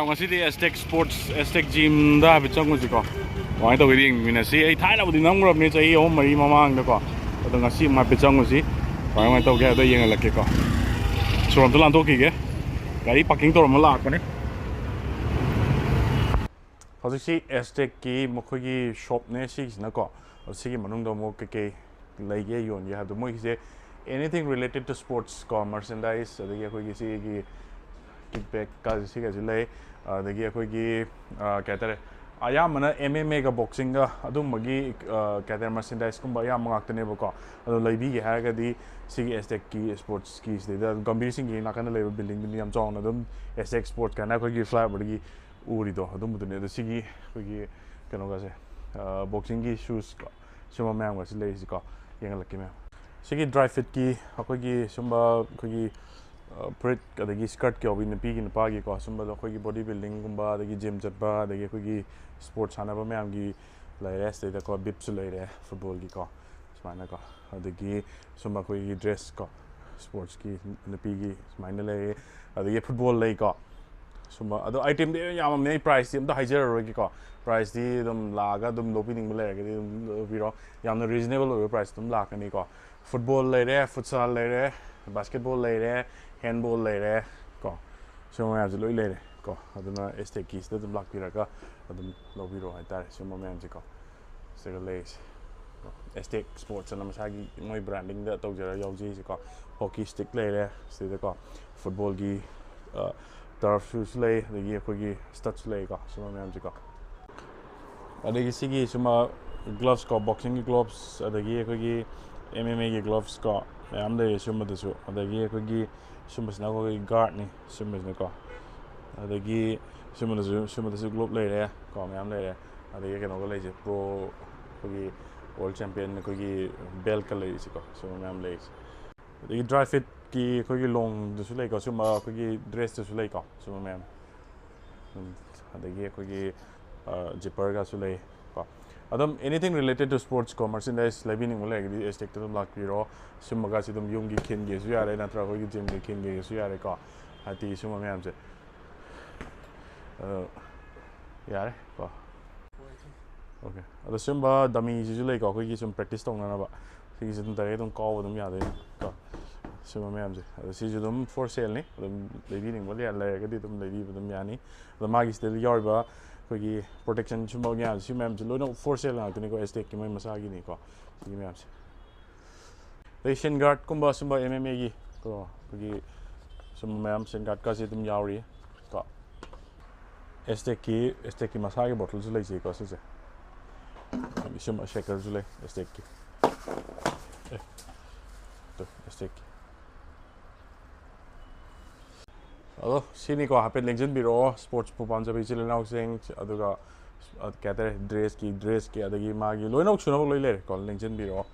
ngasi AZTECS Sports AZTECS Gym da bi chang ko wai to ring mina si ai thai na budi nam gram ni chai om mari mamang da ko to ngasi ma bi chang si wai mai to ge da yeng la ke ko suram to lan to ki ge gari parking to ma lak ne hojik si AZTECS ki mokhoi gi shop ne si na ko si gi manung do mo ke lai ge yon ye ha do mo ki anything related to sports ko merchandise da ge khoi gi si gi kickback ka si ga lay da ge khoi gi ka tare aya mana MMA ga boxing ga adum magi ka tare merchandise kum ba ya mangak tane ba ko ado lai bi ge ha ga di si gi AZTECS ki sports ki de da Gambhir sing gi na kan lay building ni am chong adum AZTECS sport ka na khoi gi fly ba gi uri do adum ne da si gi khoi gi kano ga se boxing gi shoes ko suma ma ga si lay si ko yang la ki me si gi dry fit ki khoi gi sumba khoi gi Prit adagi skirt ki obin pi gi pa gi ko sumba do khoi gi body building gumba adagi gym chatba adagi khoi gi sports hanaba myam gi lai rest da ko bips lai re football gi ko smana ko adagi sumba khoi gi dress ko sports ki pi gi smana lai adagi football lai ko sumba ado item de yam ne price am da haijar ro gi ko price di dum laga dum lopi ning lai ga di biro yam reasonable price dum la ka ni ko football lai re futsal lai re basketball lai re handball lai re ko so ma ya loi lai re ko aduna AZTECS da dum lak pira ka adum lobi ro hai tar so ma ma ji ko se ga lai AZTECS sports na ma sa gi moi branding da to jara yaw ji ko hockey stick lai re se da ko football gi turf shoes lai da gi ko gi studs lai ko so ma ma ji ko adagi sigi suma gloves ko boxing gi gloves adagi ko gi MMA gi gloves ko am de suma da su adagi ko gi suma sna ko gi guard ni suma sna ko adagi suma da su globe lai re ko am lai re adagi ke no ko lai je pro ko gi world champion ko gi belt ka lai si ko suma am lai adagi dry fit ki ko gi long da su lai ko suma ko gi dress da su lai ko suma am adagi ko gi zipper ga su lai ko Adam anything related to sports ko merchandise labi ning mole gi AZTECS dum lak piro summa ga si dum yung gi khin ge su ya re na tra ko gi gym gi khin ge su ya re ko hati summa me am se ya re ko okay ado sumba dummy ji lai ko gi sum practice tong na ba si gi dum tare dum ko dum ya de ko summa me am se ado si ji dum for sale ni dum labi ning mole ya la ga di dum labi dum ya ni ado ma gi still yor ba Kogi protection chumbo nya si mem lo no for sale na tuni ko AZTECS ki mai masagi ni ko si mem se the shin guard kumba sumba MMA gi ko kogi sum mem shin guard ka si tum yauri ko AZTECS ki masagi bottle zu lai si ko se sum shaker zu lai AZTECS ki to AZTECS ado sini ko hapet lengjen biro sports pupan jabi chile nau sing aduga kate dress ki adagi magi loinok chuna loi le ko lengjen biro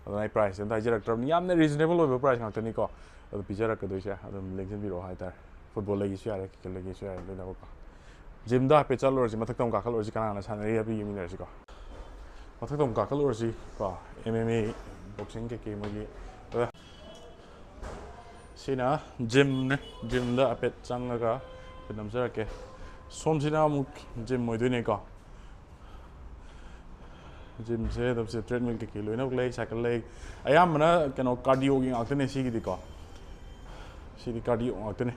adai price and ajak tram yamne reasonable over price ngak tani ko adu pijara ka doise adum lengjen biro hai tar football lagi su are ki lagi su are le na ko gym da pe chal or ji mathak tam ka khal or ji kana na sanari abi yimi ne ko mathak tam ka khal or ji ko MMA boxing ke magi Sina gym da apet changaga pedam sara ke som sina mu gym moi dune ka gym se dab se treadmill ke loina lei cycle lei ayam mana kano cardio gi aktene si gi ko si di cardio aktene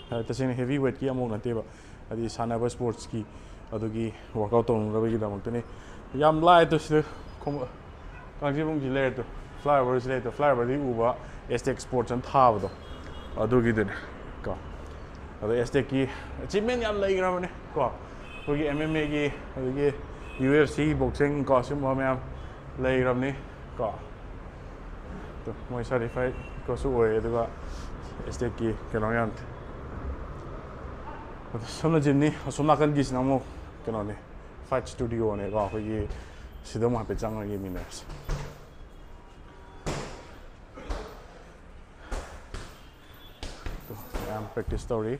ta sine heavy weight ki among na te ba adi sana ba sports ki adugi workout on rabi gi da aktene yam lai to se kom kanji bung gi le to flowers le to flower di uba AZTECS sports and thab do adugi de ko ado AZTECS ki achievement yam lai gra mane ko ko gi MMA gi adugi UFC boxing ko sum ma yam lai gra ni ko to moi certified ko su oi aduga AZTECS ki kano yam somna jimni somna kan gi sinamo kano ne fight studio ne ko gi sidam ha pe chang gi miners practice story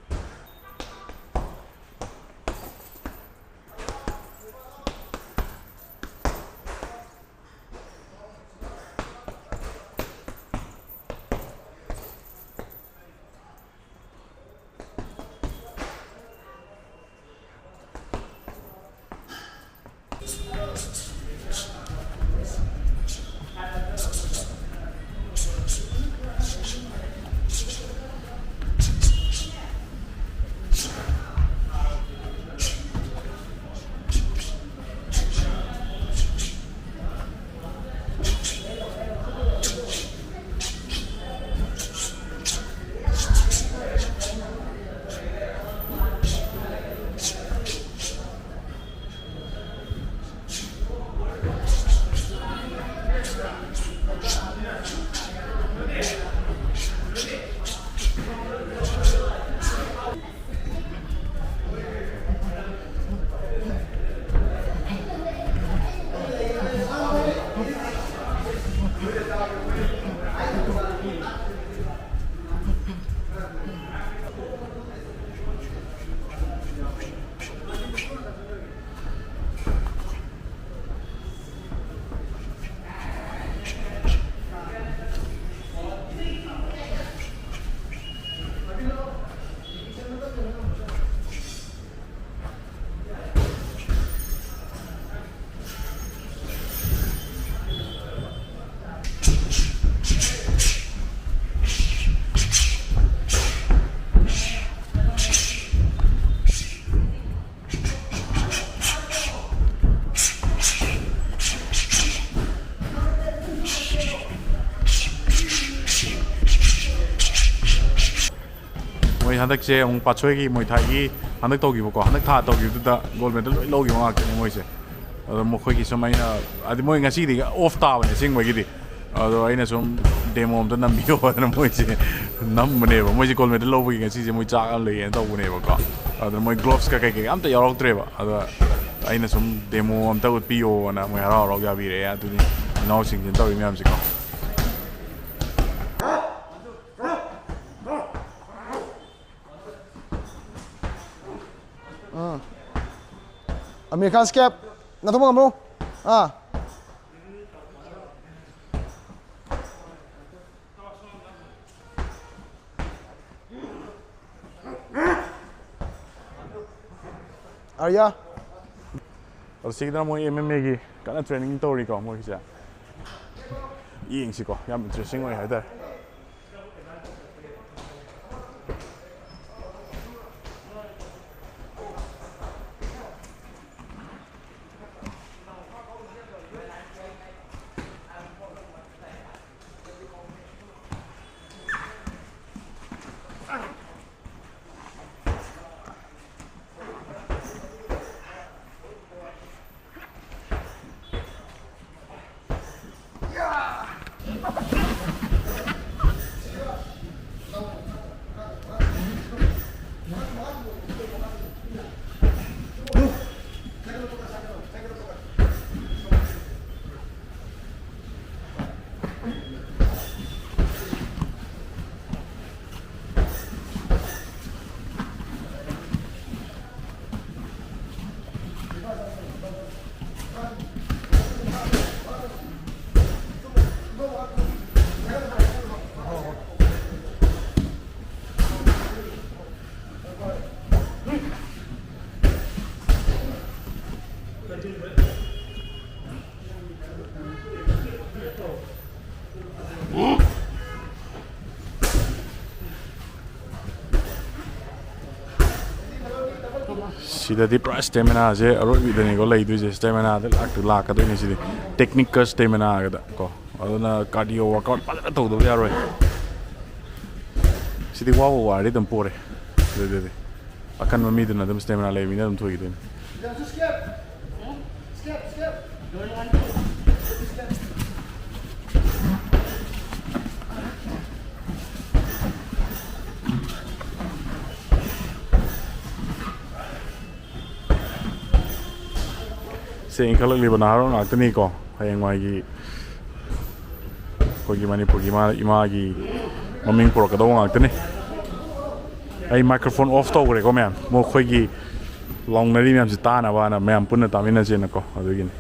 Moi handak se among pachoi gi moi thai gi handak to gi ko handak tha to gi da gold medal loi lo gi ma ke moi se ado mo khoi gi somai na adi moi ngasi di off ta ba ne sing moi gi di ado aina som demo am da nam bi ho na moi se nam ne ba moi se gold medal lo gi ngasi se moi cha ga le en to bu ne ba ko ado moi gloves ka kai am ta yarok tre ba ado aina som demo am ta ut pi yo na moi hara ro ya bi re adu ni no sing jin to gi mi am se ko American skep. Na thong bro. Arya. Ado sigda moi MMA gi kana training to ri ko moi se ying si ko yam interesting oi haida sida di price stamina je aro wi de ni go lei du je stamina de lak ka du ni sidi technical stamina ga da ko aduna cardio workout pa da to do ya roi sidi wa ri dam pore de akan mami de na dam stamina lei mi na dam thoi de Saying kalau libat naro nak teni ko, hayang wagi, ko gimana pun gimana imagi, maming pura kadang nak teni. Ay microphone off tau kore ko mem, mo ko gi long nari mem sita na ba na mem pun na tamin na sih nako, aduh gini.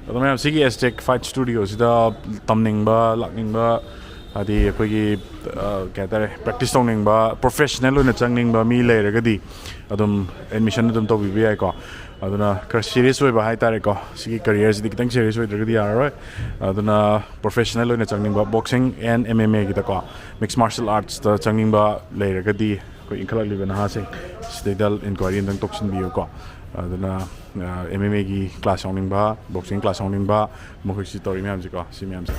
ꯑꯗꯨ ꯃꯌꯥꯝ ꯁꯤꯒꯤ AZTECS fight ꯁ꯭ꯇꯨꯗꯤꯑꯣꯁꯤꯗ ꯇꯝꯅꯤꯡꯕ ꯂꯥꯛꯅꯤꯡꯕ ꯍꯥꯏꯗꯤ ꯑꯩꯈꯣꯏꯒꯤ ꯀꯩ ꯍꯥꯏꯇꯥꯔꯦ practice ꯇꯧꯅꯤꯡꯕ ꯄ꯭ꯔꯣꯐꯦꯁꯅꯦꯜ ꯑꯣꯏꯅ ꯆꯪꯅꯤꯡꯕ ꯃꯤ ꯂꯩꯔꯒꯗꯤ ꯑꯗꯨꯝ ꯑꯦꯗꯃꯤꯁꯟ ꯑꯗꯨꯝ ꯇꯧꯕꯤꯕ ꯌꯥꯏꯀꯣ ꯑꯗꯨꯅ ꯈꯔ ꯁꯤꯔꯤꯌꯁ ꯑꯣꯏꯕ ꯍꯥꯏꯇꯥꯔꯦꯀꯣ ꯁꯤꯒꯤ ꯀꯔꯤꯌꯔꯁꯤꯗꯤ ꯈꯤꯇꯪ ꯁꯤꯔꯤꯌꯁ ꯑꯣꯏꯗ꯭ꯔꯒꯗꯤ ꯌꯥꯔꯔꯣꯏ ꯑꯗꯨꯅ ꯄ꯭ꯔꯣꯐꯦꯁꯅꯦꯜ ꯑꯣꯏꯅ ꯆꯪꯅꯤꯡꯕ ꯕꯣꯛꯁꯤꯡ ꯑꯦꯟ MMAꯒꯤꯗꯀꯣ ꯃꯤꯛꯁ ꯃꯥꯔꯁꯦꯜ ꯑꯥꯔꯠꯁꯇ ꯆꯪꯅꯤꯡꯕ ꯂꯩꯔꯒꯗꯤ ꯑꯩꯈꯣꯏ ꯏꯟꯈꯠꯂꯛꯂꯤꯕ ꯅꯍꯥꯁꯤꯡ ꯁꯤꯗꯩꯗ ꯏꯟꯀ꯭ꯋꯥꯏꯔꯤ ꯑꯃꯇꯪ ꯇꯧꯁꯤꯟꯕꯤꯌꯨꯀꯣ ꯑꯗꯨꯅ MMA ꯀ꯭ꯂꯥꯁ ꯌꯥꯎꯅꯤꯡꯕ ꯕꯣꯛꯁꯤꯡ ꯀ꯭ꯂꯥꯁ ꯌꯥꯎꯅꯤꯡꯕ ꯃꯈꯣꯏꯁꯤ ꯇꯧꯔꯤ ꯃꯌꯥꯝꯁꯦꯀꯣ ꯁꯤ ꯃꯌꯥꯝꯁꯦ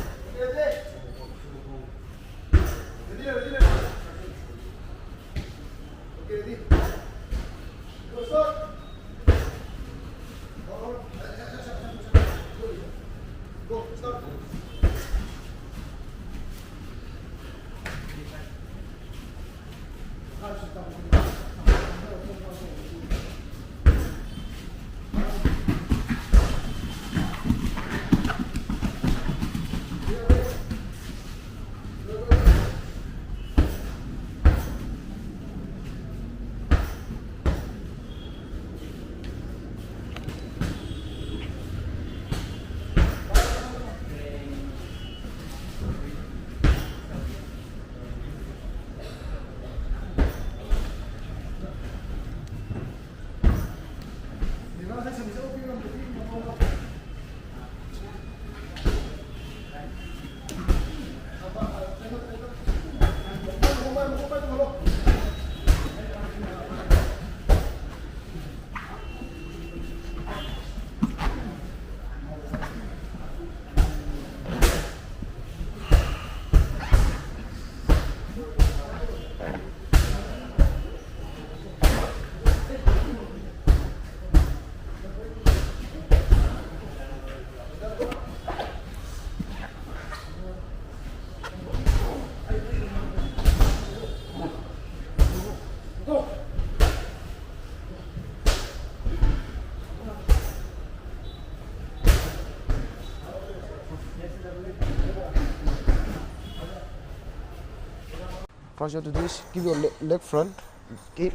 First you have to do is give your leg front, kick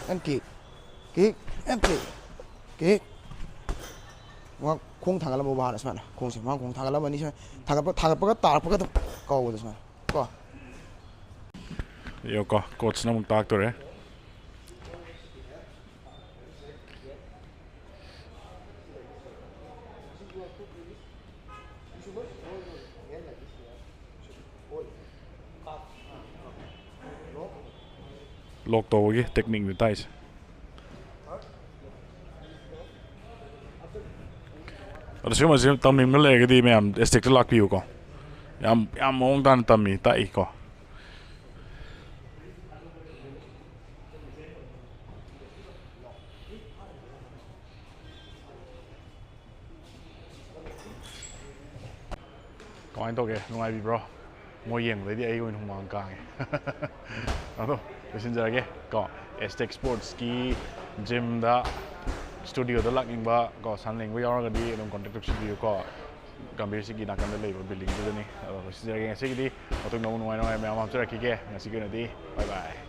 and kick, kick and kick, kick. Wang khung thangal mo bahana semana, khung sih, wang khung thangal mo ni semana, thangal pakai tar pakai tu kau itu semana, kau. Yo ko coach na magtak to re lock tawagi technique ni tais ada sih masih tamim na legadi mayam AZTECS lock piu ko yam mong dan tammi tai ko kamain to ke nungai bi bro mo yeng le di ai ko nung mang kang ado loisinjarage ko AZTECS sports ki gym da studio da lakningba ko sanlingba yauragadi adum contact tawsibiu ko Gambhir sigi nakanda leiba building dudani loisinjarage ngasi gidi atung nungai mayam hamcharakige ngasi gi nadi bye bye